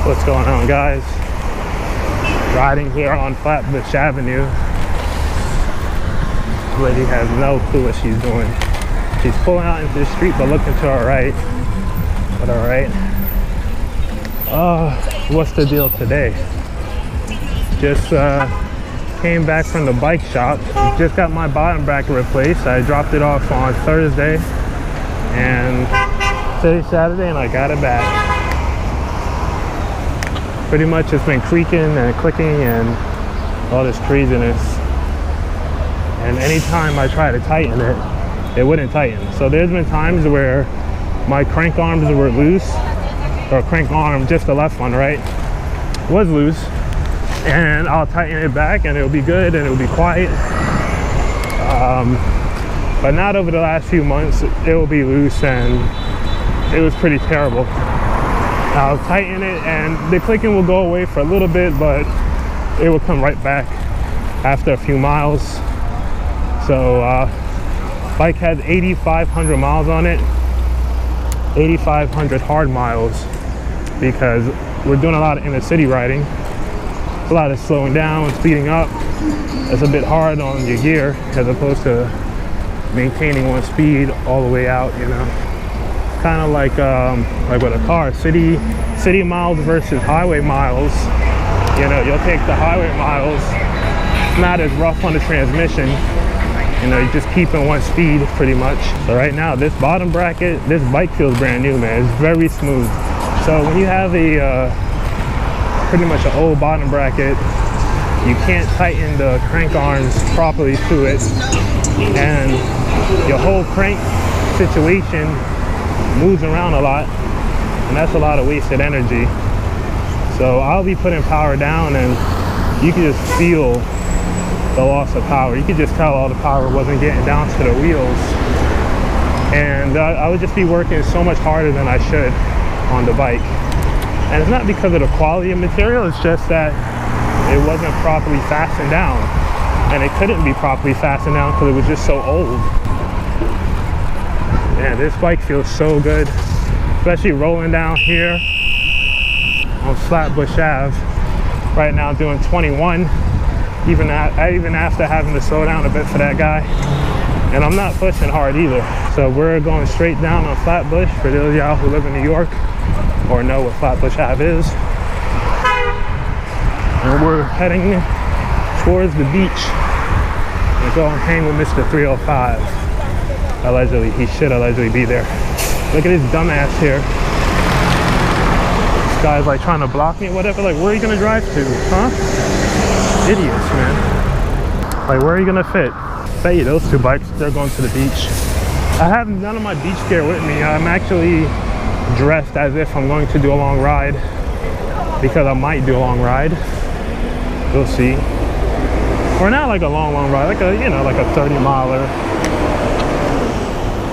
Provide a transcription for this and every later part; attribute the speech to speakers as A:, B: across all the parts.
A: What's going on, guys? Riding here on Flatbush Avenue. This lady has no clue what she's doing. She's pulling out into the street but looking to her right. But all right. What's the deal today? Just came back from the bike shop. Just got my bottom bracket replaced. I dropped it off on Thursday and today's Saturday, and I got it back. Pretty much it's been creaking and clicking and all this craziness. And anytime I try to tighten it, it wouldn't tighten. So there's been times where my crank arms were loose, or crank arm, just the left one, right, was loose, and I'll tighten it back and it'll be good and it'll be quiet. But not over the last few months. It will be loose and it was pretty terrible. I'll tighten it and the clicking will go away for a little bit, but it will come right back after a few miles. So bike has 8,500 miles on it, 8,500 hard miles, because we're doing a lot of inner city riding. A lot of slowing down, speeding up. It's a bit hard on your gear as opposed to maintaining one speed all the way out, you know. Kind of like with a car, city miles versus highway miles. You know, you'll take the highway miles, not as rough on the transmission. You know, you just keep in one speed pretty much. So right now, this bottom bracket, this bike feels brand new, man. It's very smooth. So when you have a pretty much an old bottom bracket, you can't tighten the crank arms properly to it, and your whole crank situation moves around a lot, and that's a lot of wasted energy. So I'll be putting power down, and you can just feel the loss of power. You could just tell all the power wasn't getting down to the wheels, and I would just be working so much harder than I should on the bike. And it's not because of the quality of material, it's just that it wasn't properly fastened down, and it couldn't be properly fastened down because it was just so old. Man, this bike feels so good, especially rolling down here on Flatbush Ave. Right now doing 21, even after having to slow down a bit for that guy. And I'm not pushing hard either. So we're going straight down on Flatbush for those of y'all who live in New York or know what Flatbush Ave is. And we're heading towards the beach and go and hang with Mr. 305. Allegedly, he should allegedly be there. Look at this dumbass here. This guy's like trying to block me or whatever. Like, where are you gonna drive to, huh? Idiots, man. Like, where are you gonna fit? Bet you those two bikes, they're going to the beach. I have none of my beach gear with me. I'm actually dressed as if I'm going to do a long ride, because I might do a long ride. We'll see. Or not like a long ride, like a, you know, like a 30-miler.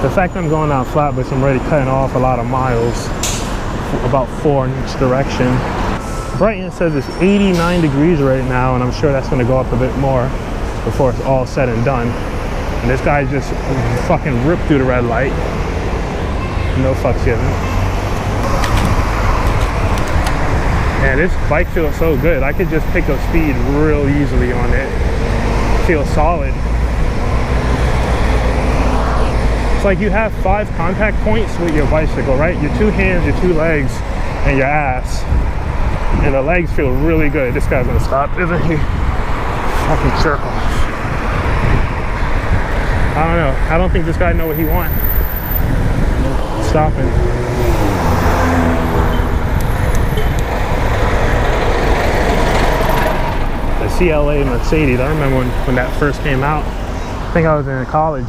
A: The fact that I'm going down Flatbush, I'm already cutting off a lot of miles, about 4 in each direction. Bryton says it's 89 degrees right now, and I'm sure that's going to go up a bit more before it's all said and done. And this guy just fucking ripped through the red light. No fucks given. Man, this bike feels so good. I could just pick up speed real easily on it. It feels solid. It's like you have 5 contact points with your bicycle, right? Your 2 hands, your 2 legs, and your ass. And the legs feel really good. This guy's gonna stop, isn't he? Fucking jerk off. I don't know. I don't think this guy know what he wants. Stopping. The CLA Mercedes. I remember when that first came out. I think I was in college.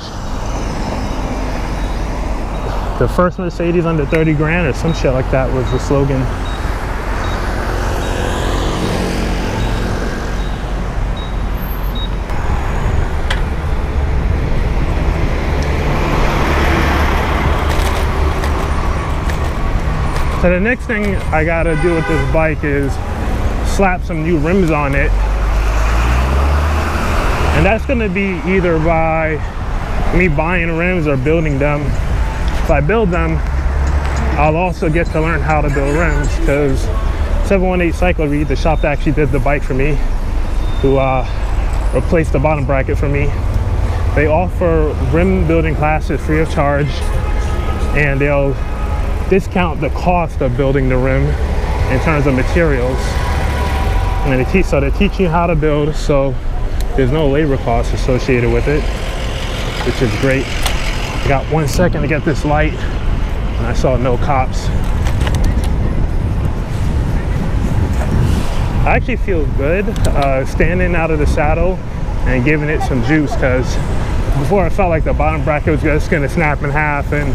A: The first Mercedes under 30 grand or some shit like that was the slogan. So the next thing I gotta do with this bike is slap some new rims on it. And that's gonna be either by me buying rims or building them. If I build them, I'll also get to learn how to build rims, because 718 Cycle Read, the shop that actually did the bike for me, who replaced the bottom bracket for me. They offer rim building classes free of charge, and they'll discount the cost of building the rim in terms of materials. And they're teaching you how to build, so there's no labor costs associated with it, which is great. I got 1 second to get this light, and I saw no cops. I actually feel good standing out of the saddle and giving it some juice, because before I felt like the bottom bracket was just gonna snap in half and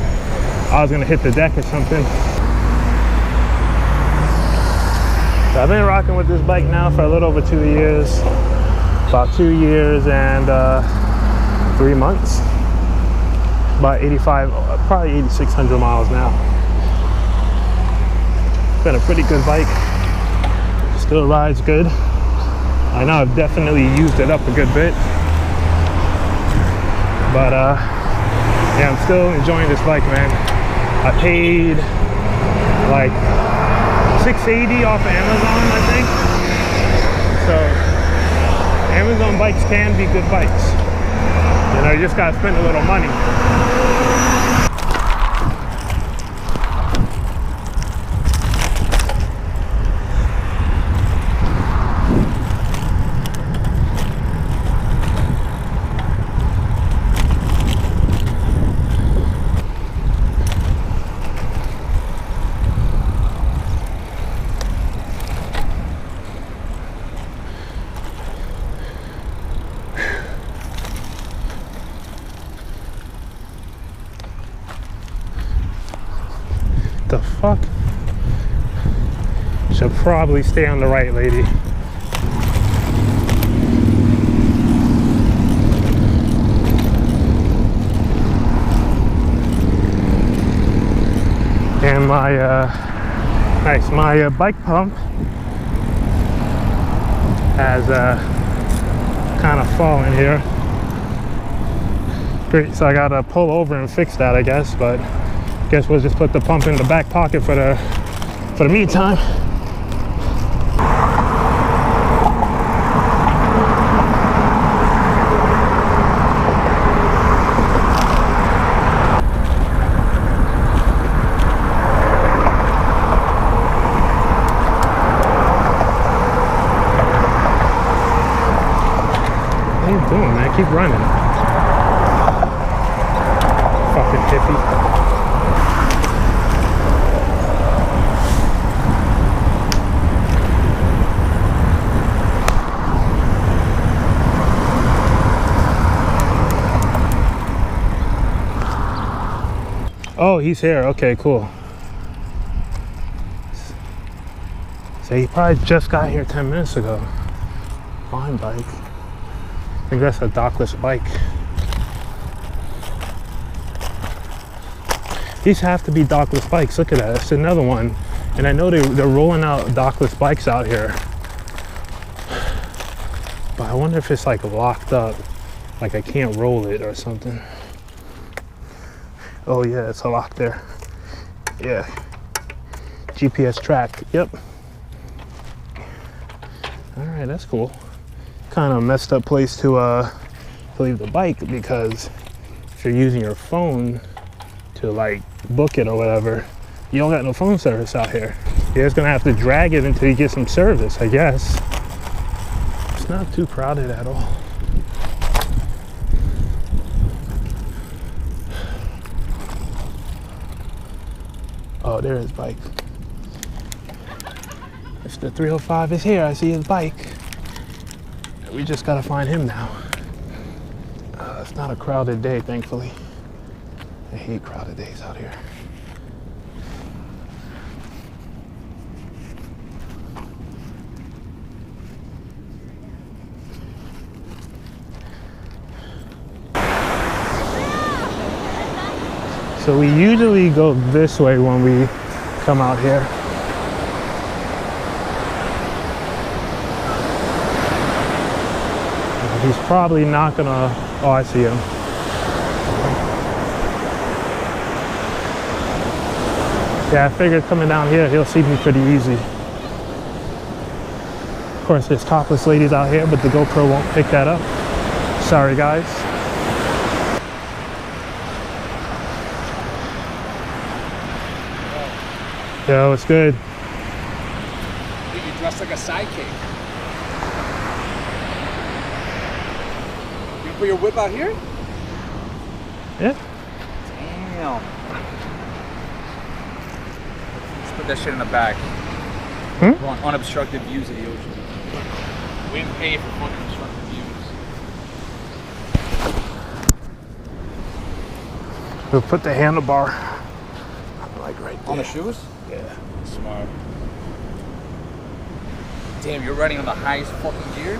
A: I was gonna hit the deck or something. So I've been rocking with this bike now for a little over 2 years, about 2 years and 3 months, about 85, probably 8,600 miles now. It's been a pretty good bike. Still rides good. I know I've definitely used it up a good bit, but yeah, I'm still enjoying this bike, man. I paid like $680 off of Amazon, I think. So Amazon bikes can be good bikes. You know, you just gotta spend a little money. The fuck? Should probably stay on the right, lady. And my bike pump has kind of fallen here. Great, so I gotta pull over and fix that, I guess, but guess we'll just put the pump in the back pocket for the meantime. What are you doing, man? Keep running. Fucking hippie. Oh, he's here. Okay, cool. So he probably just got here 10 minutes ago. Fine bike. I think that's a dockless bike. These have to be dockless bikes. Look at that. That's another one. And I know they're rolling out dockless bikes out here. But I wonder if it's like locked up. Like I can't roll it or something. Oh yeah, it's a lock there. Yeah. GPS track, yep. All right, that's cool. Kind of messed up place to leave the bike, because if you're using your phone to like book it or whatever, you don't got no phone service out here. You're just gonna have to drag it until you get some service, I guess. It's not too crowded at all. Oh, there his bike. Mr. 305 is here. I see his bike. We just gotta find him now. It's not a crowded day, thankfully. I hate crowded days out here. So we usually go this way when we come out here. He's probably not gonna, oh, I see him. Yeah, I figured coming down here, he'll see me pretty easy. course, there's topless ladies out here, but the GoPro won't pick that up. Sorry, guys. Yo, it's good.
B: Dude, you dressed like a sidekick. You put your whip out here?
A: Yeah.
B: Damn. Let's put that shit in the back.
A: Hmm?
B: We want unobstructed views of the ocean. We didn't pay for fucking obstructed views.
A: We'll put the handlebar like right there.
B: On the shoes?
A: Yeah.
B: Smart. Damn, you're riding on the highest fucking gear?